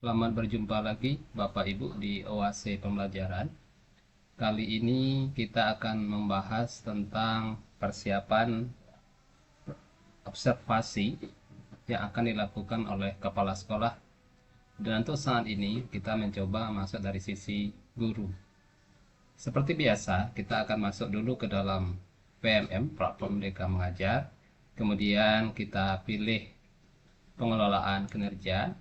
Selamat berjumpa lagi Bapak Ibu di OAC Pembelajaran. Kali ini kita akan membahas tentang persiapan observasi yang akan dilakukan oleh kepala sekolah. Dan untuk saat ini kita mencoba masuk dari sisi guru. Seperti biasa, kita akan masuk dulu ke dalam PMM, Platform Merdeka Mengajar. Kemudian kita pilih pengelolaan kinerja.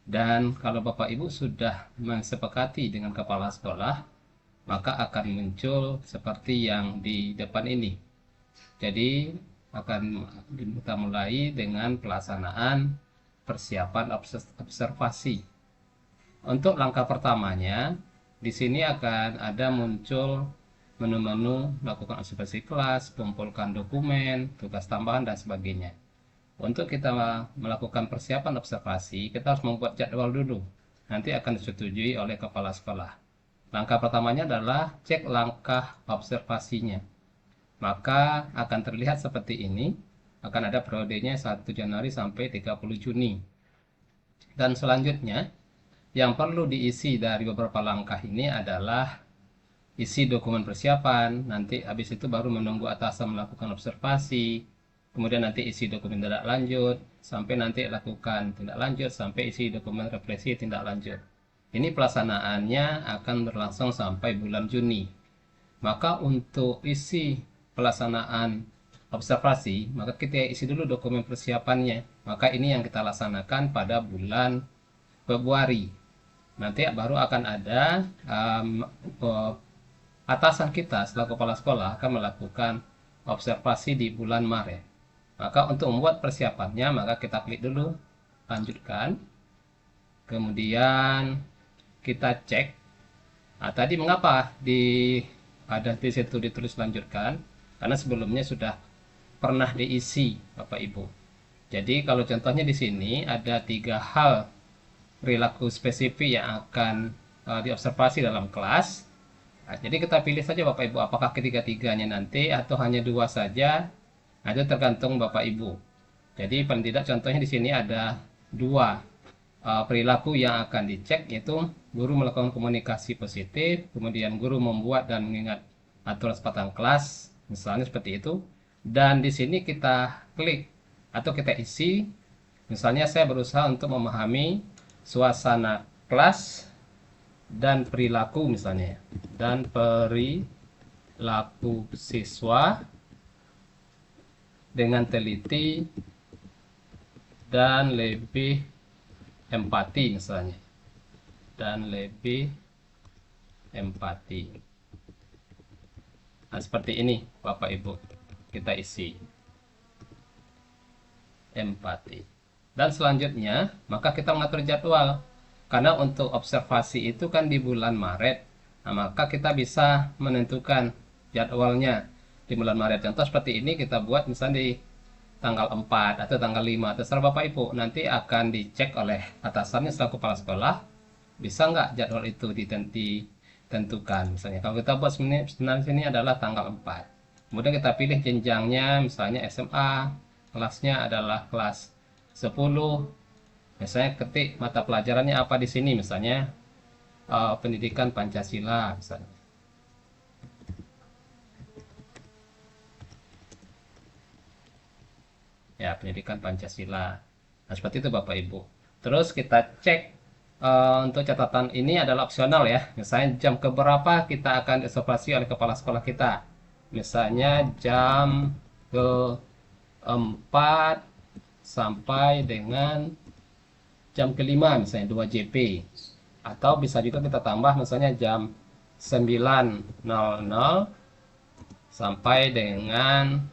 Dan kalau Bapak Ibu sudah mensepakati dengan kepala sekolah, maka akan muncul seperti yang di depan ini. Jadi akan kita mulai dengan pelaksanaan persiapan observasi. Untuk langkah pertamanya, di sini akan ada muncul menu-menu lakukan observasi kelas, kumpulkan dokumen, tugas tambahan, dan sebagainya. Untuk kita melakukan persiapan observasi, kita harus membuat jadwal dulu. Nanti akan disetujui oleh kepala sekolah. Langkah pertamanya adalah cek langkah observasinya. Maka akan terlihat seperti ini. Akan ada periodenya 1 Januari sampai 30 Juni. Dan selanjutnya, yang perlu diisi dari beberapa langkah ini adalah isi dokumen persiapan. Nanti habis itu baru menunggu atasan melakukan observasi. Kemudian nanti isi dokumen tindak lanjut, sampai nanti lakukan tindak lanjut, sampai isi dokumen refleksi tindak lanjut. Ini pelaksanaannya akan berlangsung sampai bulan Juni. Maka untuk isi pelaksanaan observasi, maka kita isi dulu dokumen persiapannya. Maka ini yang kita laksanakan pada bulan Februari. Nanti baru akan ada atasan kita selaku kepala sekolah akan melakukan observasi di bulan Maret. Maka untuk membuat persiapannya, maka kita klik dulu lanjutkan. Kemudian kita cek. Nah, tadi mengapa ada di situ ditulis lanjutkan? Karena sebelumnya sudah pernah diisi, Bapak Ibu. Jadi kalau contohnya di sini ada 3 hal perilaku spesifik yang akan diobservasi dalam kelas. Nah, jadi kita pilih saja Bapak Ibu, apakah ketiga-tiganya nanti atau hanya 2 saja. Nah, itu tergantung Bapak Ibu. Jadi paling tidak contohnya di sini ada 2 perilaku yang akan dicek, yaitu guru melakukan komunikasi positif, kemudian guru membuat dan mengingat aturan sepatang kelas, misalnya seperti itu. Dan di sini kita klik atau kita isi, misalnya saya berusaha untuk memahami suasana kelas dan perilaku misalnya, dan perilaku siswa dengan teliti dan lebih empati misalnya, dan lebih empati. Nah, seperti ini Bapak Ibu, kita isi empati. Dan selanjutnya, maka kita mengatur jadwal. Karena untuk observasi itu kan di bulan Maret. Nah, maka kita bisa menentukan jadwalnya di bulan Maret. Contoh seperti ini kita buat misalnya di tanggal 4 atau tanggal 5. Terserah Bapak Ibu. Nanti akan dicek oleh atasannya selaku kepala sekolah. Bisa nggak jadwal itu ditentukan. Misalnya kalau kita buat sebenarnya sini adalah tanggal 4. Kemudian kita pilih jenjangnya, misalnya SMA. Kelasnya adalah kelas 10. Misalnya ketik mata pelajarannya apa di sini, misalnya pendidikan Pancasila misalnya. Ya, pendidikan Pancasila. Nah, seperti itu Bapak Ibu. Terus kita cek untuk catatan ini adalah opsional ya. Misalnya jam keberapa kita akan diobservasi oleh kepala sekolah kita. Misalnya jam ke-4 sampai dengan jam ke-5 misalnya 2 JP. Atau bisa juga kita tambah misalnya jam 9.00 sampai dengan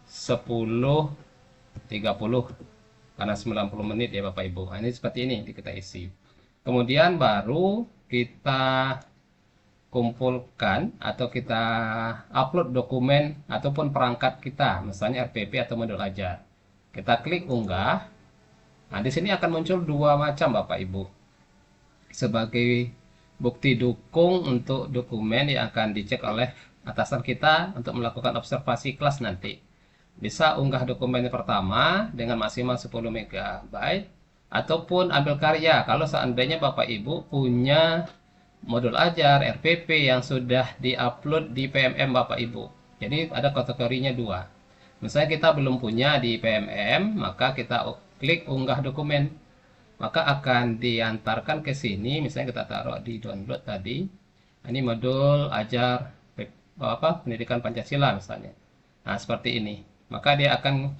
10.30, karena 90 menit ya Bapak Ibu. Nah, ini seperti ini kita isi. Kemudian baru kita kumpulkan atau kita upload dokumen ataupun perangkat kita, misalnya RPP atau modul ajar. Kita klik unggah. Nah, di sini akan muncul 2 macam Bapak Ibu. Sebagai bukti dukung untuk dokumen yang akan dicek oleh atasan kita untuk melakukan observasi kelas nanti. Bisa unggah dokumen pertama dengan maksimal 10 MB ataupun ambil karya kalau seandainya Bapak Ibu punya modul ajar RPP yang sudah diupload di PMM Bapak Ibu. Jadi ada kategorinya dua. Misalnya kita belum punya di PMM, maka kita klik unggah dokumen, maka akan diantarkan ke sini. Misalnya kita taruh di download tadi, ini modul ajar pendidikan Pancasila misalnya. Nah, seperti ini. Maka dia akan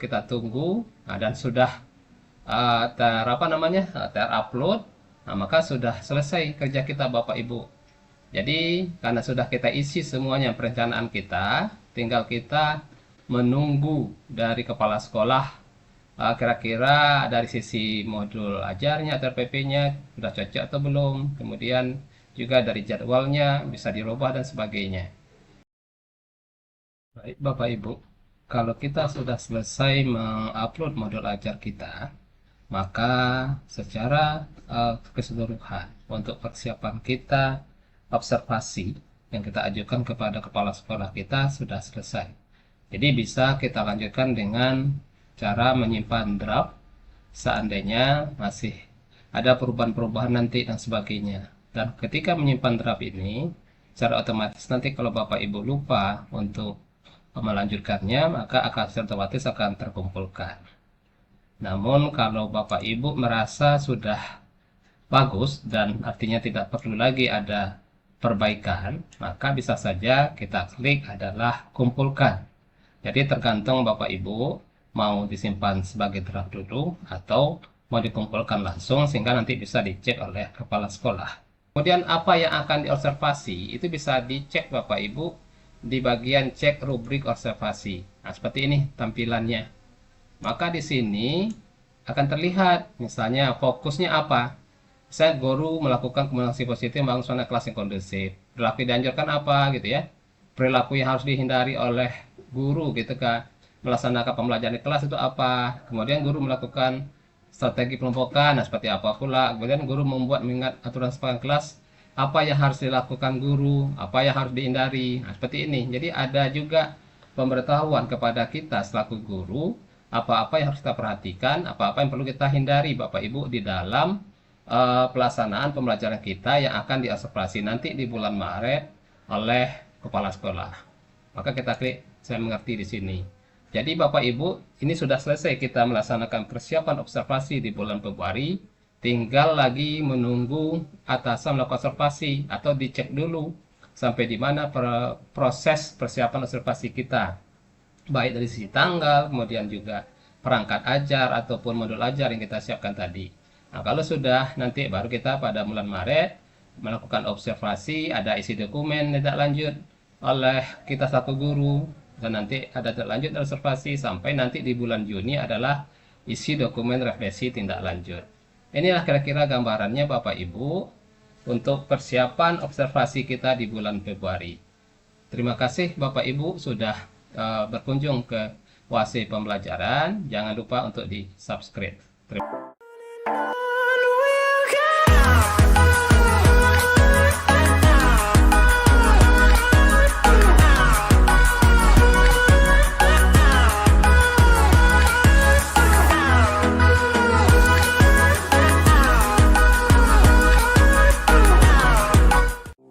kita tunggu. Nah, dan sudah terupload. Nah, maka sudah selesai kerja kita Bapak Ibu. Jadi karena sudah kita isi semuanya perencanaan kita, tinggal kita menunggu dari kepala sekolah kira-kira dari sisi modul ajarnya atau RPP-nya sudah cocok atau belum. Kemudian juga dari jadwalnya bisa dirubah dan sebagainya. Baik Bapak Ibu, kalau kita sudah selesai mengupload modul ajar kita, maka secara keseluruhan untuk persiapan kita observasi yang kita ajukan kepada kepala sekolah kita sudah selesai. Jadi bisa kita lanjutkan dengan cara menyimpan draft seandainya masih ada perubahan-perubahan nanti dan sebagainya. Dan ketika menyimpan draft ini, secara otomatis nanti kalau Bapak Ibu lupa untuk melanjutkannya, maka akan otomatis akan terkumpulkan. Namun kalau Bapak Ibu merasa sudah bagus dan artinya tidak perlu lagi ada perbaikan, maka bisa saja kita klik adalah kumpulkan. Jadi tergantung Bapak Ibu mau disimpan sebagai draft dulu atau mau dikumpulkan langsung sehingga nanti bisa dicek oleh kepala sekolah. Kemudian apa yang akan diobservasi itu bisa dicek Bapak Ibu di bagian cek rubrik observasi. Nah, seperti ini tampilannya. Maka di sini akan terlihat misalnya fokusnya apa. Saya guru melakukan komunikasi positif membangun suasana kelas yang kondusif. Perilaku dianjurkan apa gitu ya. Perilaku yang harus dihindari oleh guru gitu kan. Melaksanakan pembelajaran di kelas itu apa. Kemudian guru melakukan strategi pelompokan, nah seperti apa pula. Kemudian guru mengingat aturan sepanjang kelas, apa yang harus dilakukan guru, apa yang harus dihindari. Nah, seperti ini. Jadi ada juga pemberitahuan kepada kita selaku guru, apa-apa yang harus kita perhatikan, apa-apa yang perlu kita hindari Bapak Ibu di dalam pelaksanaan pembelajaran kita yang akan diobservasi nanti di bulan Maret oleh kepala sekolah. Maka kita klik saya mengerti di sini. Jadi Bapak Ibu, ini sudah selesai kita melaksanakan persiapan observasi di bulan Februari. Tinggal lagi menunggu atasan melakukan observasi atau dicek dulu sampai di mana proses persiapan observasi kita. Baik dari sisi tanggal, kemudian juga perangkat ajar ataupun modul ajar yang kita siapkan tadi. Nah, kalau sudah nanti baru kita pada bulan Maret melakukan observasi, ada isi dokumen tindak lanjut oleh kita satu guru, dan nanti ada tindak lanjut observasi sampai nanti di bulan Juni adalah isi dokumen refleksi tindak lanjut. Inilah kira-kira gambarannya Bapak Ibu untuk persiapan observasi kita di bulan Februari. Terima kasih Bapak Ibu sudah berkunjung ke WASI Pembelajaran. Jangan lupa untuk di subscribe. Terima kasih.